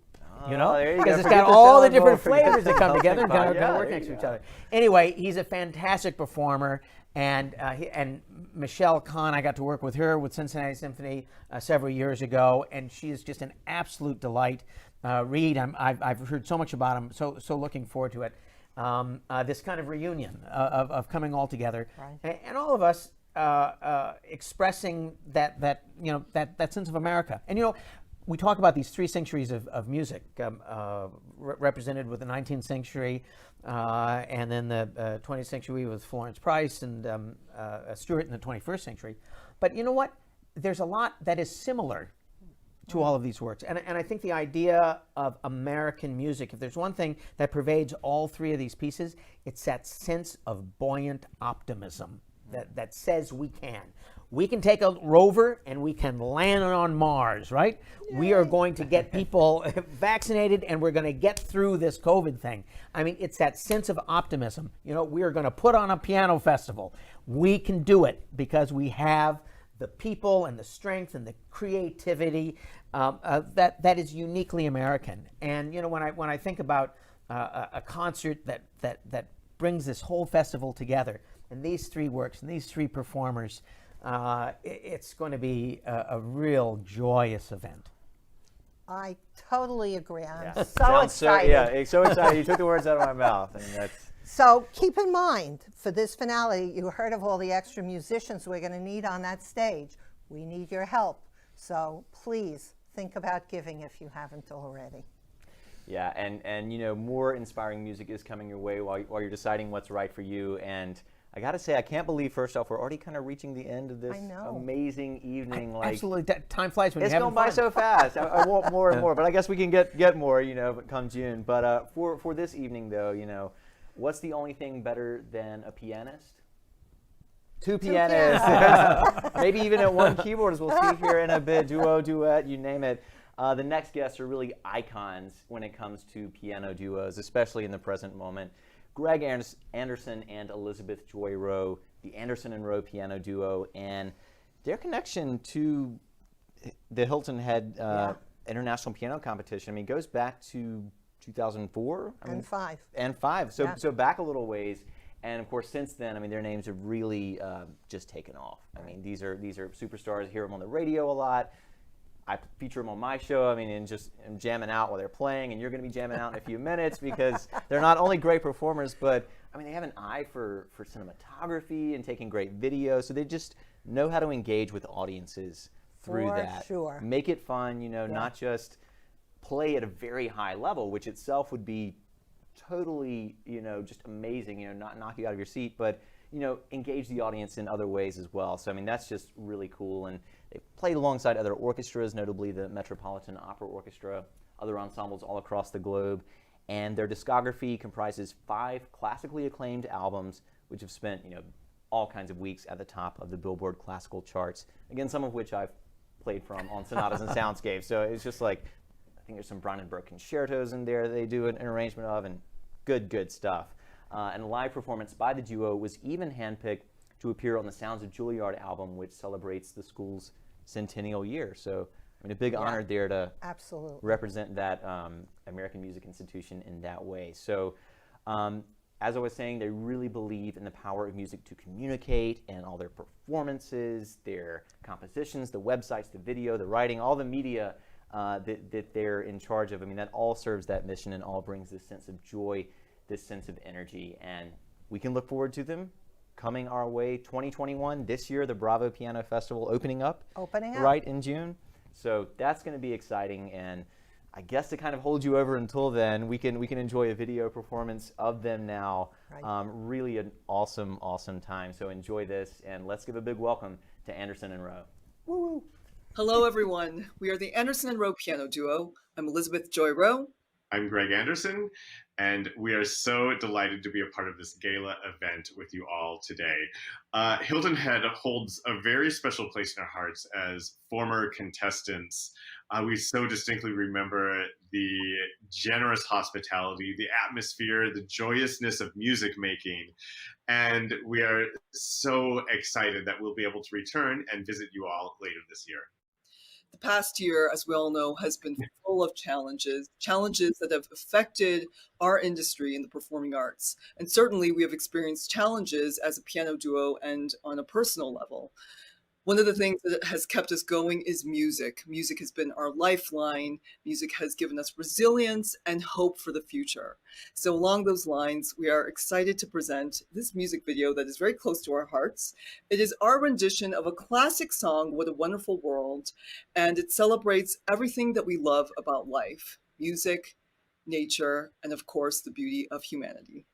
You know, there you go. because it's Forget got the all the salad bowl, different forget flavors the that come melting together and pot. kind of Yeah, work there next you to each go. other. Anyway, he's a fantastic performer, and Michelle Kahn, I got to work with her with Cincinnati Symphony several years ago, and she is just an absolute delight. Reed, I've heard so much about him, so looking forward to it. This kind of reunion of coming all together, Right. and all of us expressing that sense of America. And we talk about these 3 centuries of music represented with the 19th century, and then the 20th century with Florence Price and Stewart in the 21st century. But you know what? There's a lot that is similar to all of these works. And I think the idea of American music, if there's one thing that pervades all 3 of these pieces, it's that sense of buoyant optimism that says we can. We can take a rover and we can land on Mars, right? Yay. We are going to get people vaccinated and we're going to get through this COVID thing. I mean, it's that sense of optimism. We are going to put on a piano festival. We can do it because we have the people and the strength and the creativity that is uniquely American. And when I think about a concert that brings this whole festival together, and these 3 works and these 3 performers, it's going to be a real joyous event. I totally agree. I'm so Sounds excited. so excited. You took the words out of my mouth. I mean, that's. So keep in mind, for this finale, you heard of all the extra musicians we're going to need on that stage. We need your help. So please think about giving if you haven't already. Yeah, and more inspiring music is coming your way while you're deciding what's right for you. And I got to say, I can't believe, first off, we're already kind of reaching the end of this amazing evening. Absolutely. Time flies when you're having fun. It's going by so fast. I want more and more, but I guess we can get more, come June. But for this evening, though, what's the only thing better than a pianist? 2 pianists. Maybe even at 1 keyboard, as we'll see here in a bit. Duo, duet, you name it. The next guests are really icons when it comes to piano duos, especially in the present moment. Greg Anderson and Elizabeth Joy Rowe, the Anderson and Rowe piano duo, and their connection to the Hilton Head International Piano Competition, goes back to 2004? And 5. And 5. So back a little ways. And of course, since then, their names have really just taken off. These are superstars. I hear them on the radio a lot. I feature them on my show, and just am jamming out while they're playing, and you're going to be jamming out in a few minutes because they're not only great performers, but they have an eye for cinematography and taking great videos, so they just know how to engage with audiences through that. Sure. Make it fun, not just play at a very high level, which itself would be totally, just amazing, not knock you out of your seat, but engage the audience in other ways as well. So that's just really cool. And they played alongside other orchestras, notably the Metropolitan Opera Orchestra, other ensembles all across the globe. And their discography comprises 5 classically acclaimed albums, which have spent, all kinds of weeks at the top of the Billboard classical charts. Again, some of which I've played from on Sonatas and Soundscapes. So it's just like, I think there's some Brandenburg concertos in there they do an arrangement of, and good stuff. And a live performance by the duo was even handpicked to appear on the Sounds of Juilliard album, which celebrates the school's centennial year. So, a big honor there to represent that American music institution in that way. So, as I was saying, they really believe in the power of music to communicate, and all their performances, their compositions, the websites, the video, the writing, all the media that they're in charge of. That all serves that mission and all brings this sense of joy, this sense of energy, and we can look forward to them coming our way 2021 this year, the Bravo Piano Festival opening up right in June. So that's going to be exciting, and I guess to kind of hold you over until then, we can enjoy a video performance of them now. Really an awesome time. So enjoy this, and let's give a big welcome to Anderson and Rowe. Woo! Hello everyone, we are the Anderson and Rowe piano duo. I'm Elizabeth Joy Rowe. I'm Greg Anderson, and we are so delighted to be a part of this gala event with you all today. Hilton Head holds a very special place in our hearts as former contestants. We so distinctly remember the generous hospitality, the atmosphere, the joyousness of music making, and we are so excited that we'll be able to return and visit you all later this year. The past year, as we all know, has been full of challenges that have affected our industry in the performing arts. And certainly we have experienced challenges as a piano duo and on a personal level. One of the things that has kept us going is music. Music has been our lifeline. Music has given us resilience and hope for the future. So along those lines, we are excited to present this music video that is very close to our hearts. It is our rendition of a classic song, What a Wonderful World, and it celebrates everything that we love about life: music, nature, and of course, the beauty of humanity.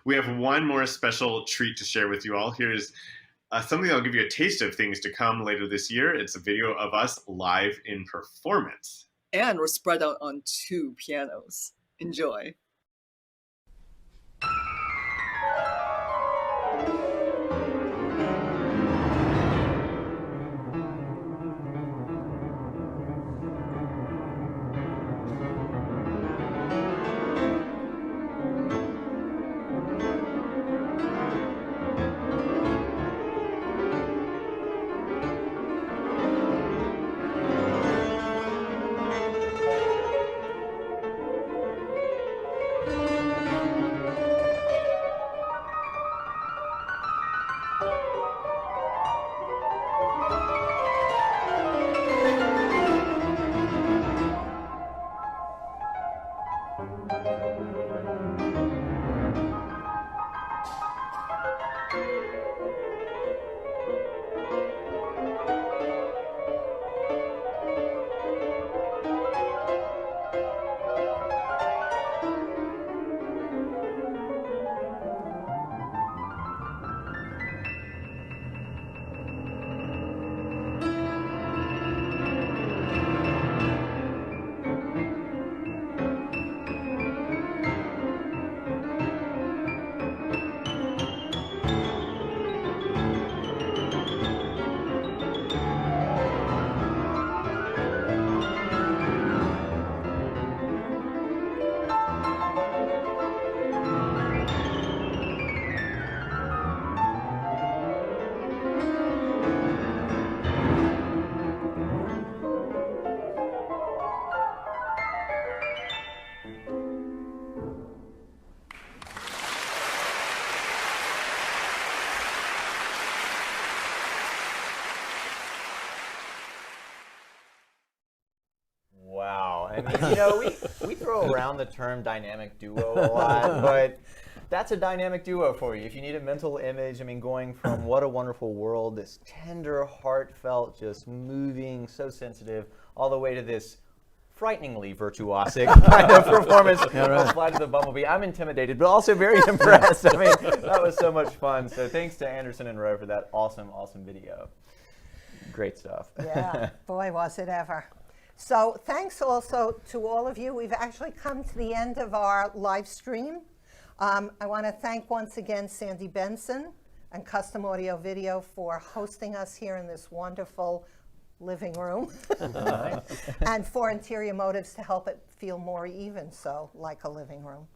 We have one more special treat to share with you all. Here's something that'll give you a taste of things to come later this year. It's a video of us live in performance. And we're spread out on 2 pianos. Enjoy. I mean, you know, we throw around the term dynamic duo a lot, but that's a dynamic duo for you. If you need a mental image, I mean, going from What a Wonderful World, this tender, heartfelt, just moving, so sensitive, all the way to this frighteningly virtuosic kind of performance of Flight of the Bumblebee. I'm intimidated, but also very impressed. I mean, that was so much fun. So thanks to Anderson and Rowe for that awesome, awesome video. Great stuff. Yeah, boy, was it ever. So thanks also to all of you. We've actually come to the end of our live stream. I want to thank once again Sandy Benson and Custom Audio Video for hosting us here in this wonderful living room, and for Interior Motives to help it feel more even so, like a living room.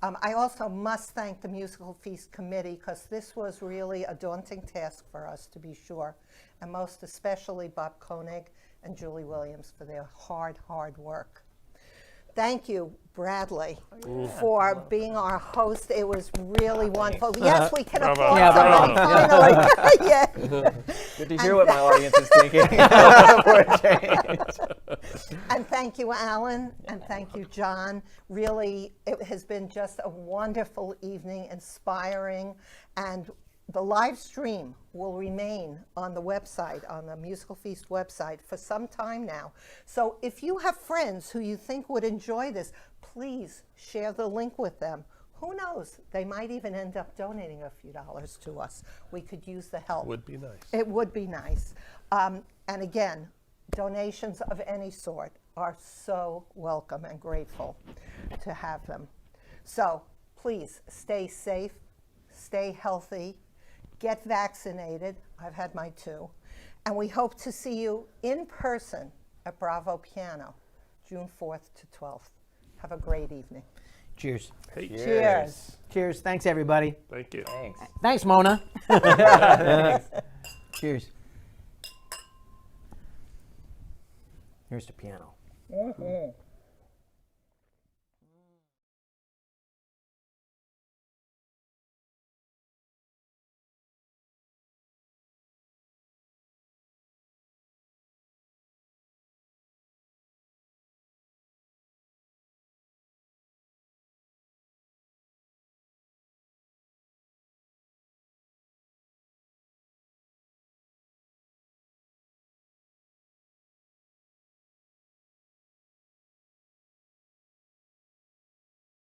I also must thank the Musical Feast Committee, because this was really a daunting task for us, to be sure, and most especially Bob Koenig and Julie Williams for their hard, hard work. Thank you, Bradley, for being our host. It was really wonderful. Yes, we can applaud somebody finally. Yeah. Good to hear what my audience is thinking for a change. And thank you, Alan, and thank you, John. Really, it has been just a wonderful evening, inspiring, and the live stream will remain on the website, on the Musical Feast website, for some time now. So if you have friends who you think would enjoy this, please share the link with them. Who knows? They might even end up donating a few dollars to us. We could use the help. Would be nice. It would be nice. And again, donations of any sort are so welcome and grateful to have them. So please stay safe, stay healthy, get vaccinated. I've had my 2. And we hope to see you in person at Bravo Piano, June 4th to 12th. Have a great evening. Cheers. Hey. Cheers. Cheers. Thanks, everybody. Thank you. Thanks. Thanks, Mona. Cheers. Here's the piano.